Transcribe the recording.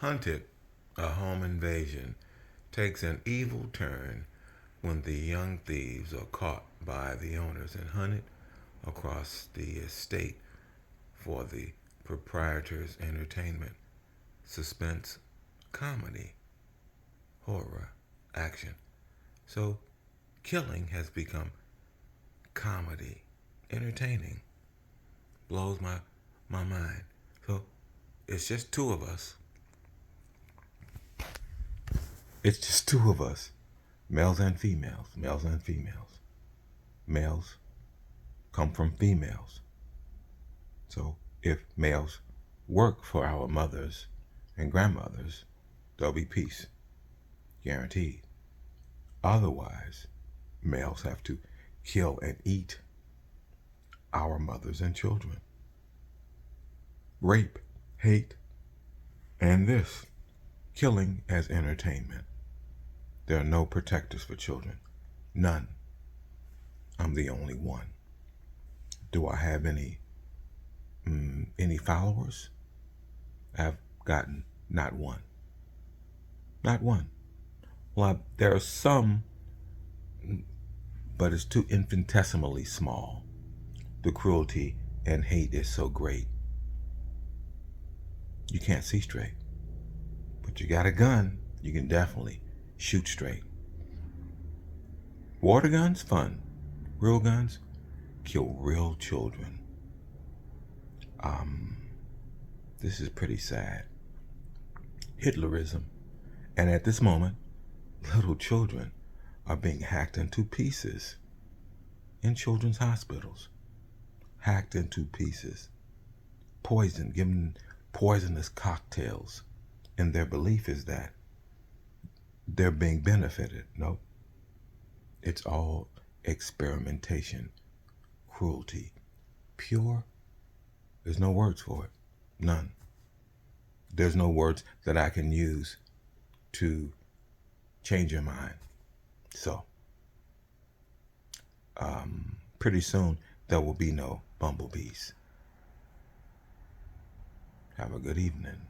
Hunted, a home invasion, takes an evil turn when the young thieves are caught by the owners and hunted across the estate for the proprietor's entertainment. Suspense, comedy, horror, action. So, killing has become comedy, entertaining. Blows my mind. So, it's just two of us. It's just two of us. Males and females. Males and females. Males come from females. So if males work for our mothers and grandmothers, there'll be peace. Guaranteed. Otherwise, males have to kill and eat our mothers and children. Rape, hate, and this. Killing as entertainment. There are no protectors for children. None. I'm the only one. Do I have any followers? I've gotten not one. Not one. Well, there are some, but it's too infinitesimally small. The cruelty and hate is so great. You can't see straight. But you got a gun, you can definitely shoot straight. Water guns, fun. Real guns, kill real children. This is pretty sad. Hitlerism. And at this moment, little children are being hacked into pieces in children's hospitals. Hacked into pieces. Poisoned, given poisonous cocktails. And their belief is that they're being benefited. Nope. It's all experimentation, cruelty, pure. There's no words for it. None. There's no words that I can use to change your mind. So, pretty soon there will be no bumblebees. Have a good evening.